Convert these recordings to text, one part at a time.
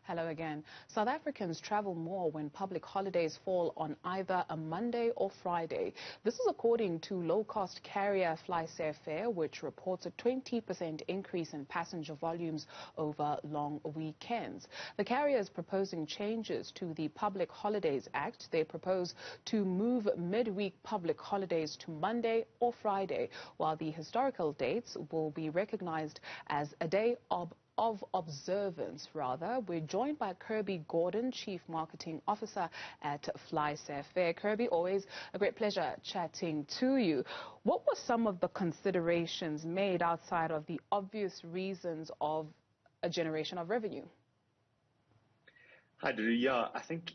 Hello again. South Africans travel more when public holidays fall on either a Monday or Friday. This is according to low-cost carrier FlySafair, which reports a 20% increase in passenger volumes over long weekends. The carrier is proposing changes to the Public Holidays Act. They propose to move midweek public holidays to Monday or Friday, while the historical dates will be recognized as a day of observance, rather. We're joined by Kirby Gordon, Chief Marketing Officer at FlySafair. Kirby, always a great pleasure chatting to you. What were some of the considerations made outside of the obvious reasons of a generation of revenue? Hi, Drew. Yeah, I think,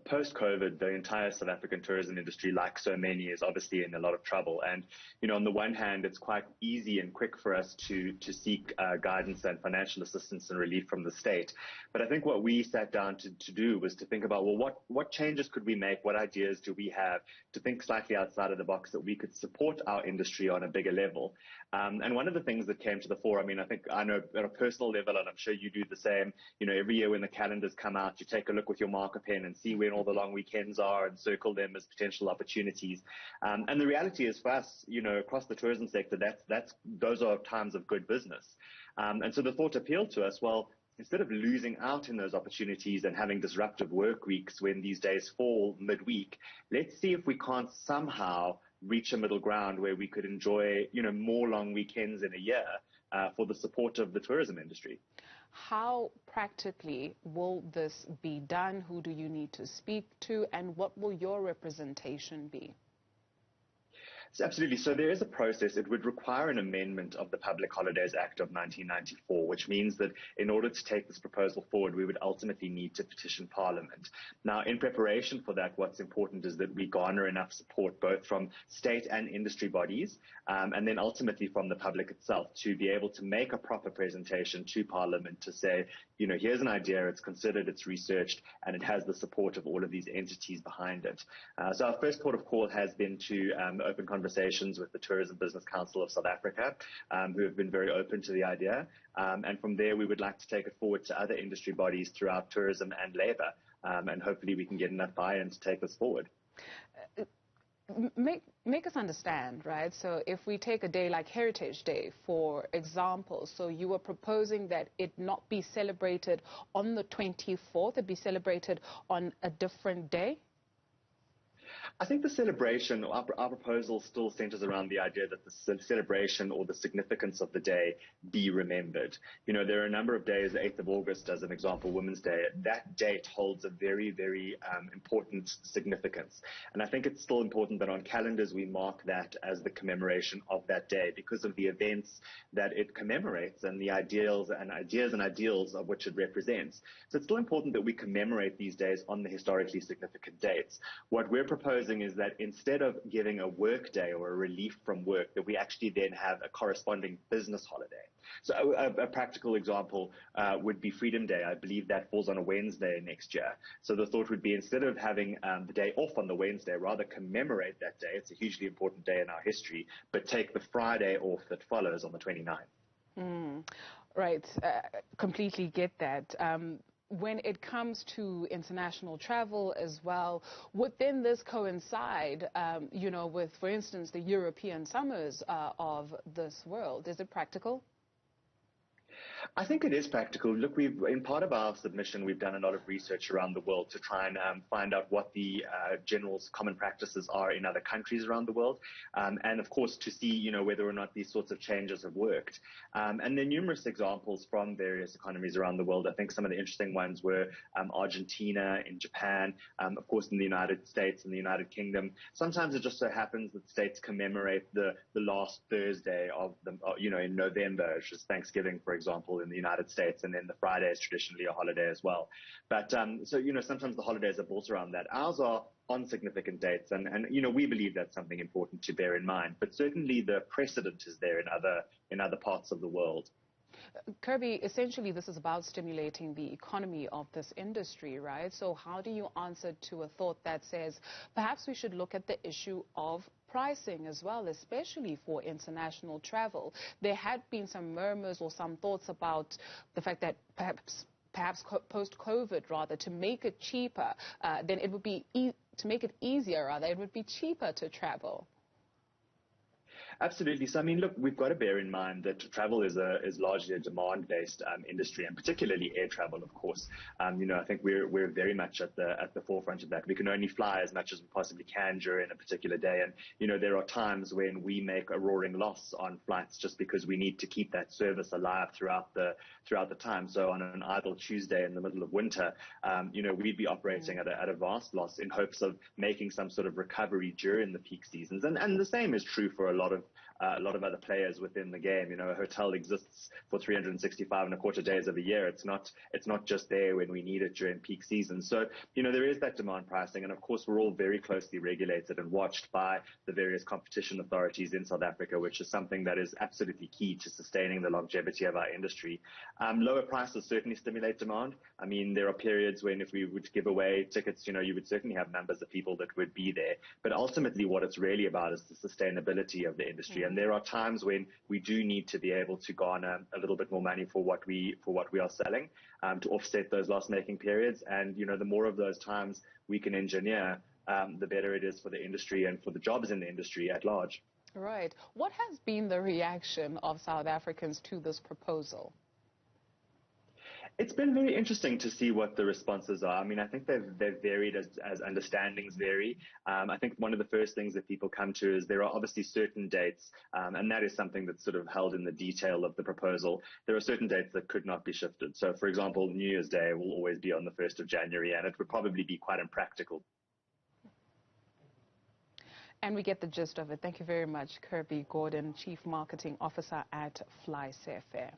post-COVID, the entire South African tourism industry, like so many, is obviously in a lot of trouble. And, on the one hand, it's quite easy and quick for us to seek guidance and financial assistance and relief from the state. But I think what we sat down to do was to think about, well, what changes could we make? What ideas do we have to think slightly outside of the box that we could support our industry on a bigger level? And one of the things that came to the fore, I know at a personal level, and I'm sure you do the same, every year when the calendars come out, you take a look with your marker pen and see when all the long weekends are and circle them as potential opportunities. And the reality is for us, across the tourism sector, those are times of good business. And so the thought appealed to us, well, instead of losing out in those opportunities and having disruptive work weeks when these days fall midweek, let's see if we can't somehow reach a middle ground where we could enjoy, more long weekends in a year for the support of the tourism industry. How practically will this be done? Who do you need to speak to, and what will your representation be? Absolutely. So there is a process. It would require an amendment of the Public Holidays Act of 1994, which means that in order to take this proposal forward, we would ultimately need to petition Parliament. Now, in preparation for that, what's important is that we garner enough support both from state and industry bodies, and then ultimately from the public itself to be able to make a proper presentation to Parliament to say, here's an idea, it's considered, it's researched, and it has the support of all of these entities behind it. So our first port of call has been to open conversations with the Tourism Business Council of South Africa, who have been very open to the idea. And from there, we would like to take it forward to other industry bodies throughout tourism and labor. And hopefully we can get enough buy-in to take this forward. Make us understand, right? So if we take a day like Heritage Day, for example, so you were proposing that it not be celebrated on the 24th, it be celebrated on a different day? I think the celebration, our proposal still centers around the idea that the celebration or the significance of the day be remembered. There are a number of days, the 8th of August, as an example, Women's Day. That date holds a very, very important significance. And I think it's still important that on calendars we mark that as the commemoration of that day because of the events that it commemorates and the ideals and ideals of which it represents. So it's still important that we commemorate these days on the historically significant dates. What we're proposing is that instead of giving a work day or a relief from work, that we actually then have a corresponding business holiday. So a practical example would be Freedom Day. I believe that falls on a Wednesday next year. So the thought would be instead of having the day off on the Wednesday, rather commemorate that day. It's a hugely important day in our history, but take the Friday off that follows on the 29th. Right. Completely get that. When it comes to international travel as well, would then this coincide, with, for instance, the European summers of this world? Is it practical? I think it is practical. Look, in part of our submission, we've done a lot of research around the world to try and find out what the general common practices are in other countries around the world, and of course to see, whether or not these sorts of changes have worked. And there are numerous examples from various economies around the world. I think some of the interesting ones were Argentina, in Japan, of course in the United States and the United Kingdom. Sometimes it just so happens that states commemorate the last Thursday of the, in November, which is Thanksgiving, for example, in the United States, and then the Friday is traditionally a holiday as well. But sometimes the holidays are built around that. Ours are on significant dates, and we believe that's something important to bear in mind. But certainly the precedent is there in other parts of the world. Kirby, essentially this is about stimulating the economy of this industry, right? So how do you answer to a thought that says perhaps we should look at the issue of pricing as well, especially for international travel? There had been some murmurs or some thoughts about the fact that perhaps perhaps post-COVID rather, to make it cheaper, then it would be to make it easier rather, it would be cheaper to travel. Absolutely. So, I mean, look, we've got to bear in mind that travel is largely a demand-based industry, and particularly air travel, of course. I think we're very much at the forefront of that. We can only fly as much as we possibly can during a particular day, and there are times when we make a roaring loss on flights just because we need to keep that service alive throughout the time. So, on an idle Tuesday in the middle of winter, we'd be operating at a vast loss in hopes of making some sort of recovery during the peak seasons, and the same is true for a lot of other players within the game. A hotel exists for 365 and a quarter days of a year. It's not just there when we need it during peak season. So, there is that demand pricing. And of course, we're all very closely regulated and watched by the various competition authorities in South Africa, which is something that is absolutely key to sustaining the longevity of our industry. Lower prices certainly stimulate demand. I mean, there are periods when if we would give away tickets, you would certainly have numbers of people that would be there. But ultimately, what it's really about is the sustainability of the industry. And there are times when we do need to be able to garner a little bit more money for what we are selling, to offset those loss-making periods. And the more of those times we can engineer, the better it is for the industry and for the jobs in the industry at large. Right. What has been the reaction of South Africans to this proposal? It's been very interesting to see what the responses are. I mean, I think they've varied as understandings vary. I think one of the first things that people come to is there are obviously certain dates, and that is something that's sort of held in the detail of the proposal. There are certain dates that could not be shifted. So, for example, New Year's Day will always be on the 1st of January, and it would probably be quite impractical. And we get the gist of it. Thank you very much, Kirby Gordon, Chief Marketing Officer at FlySafair.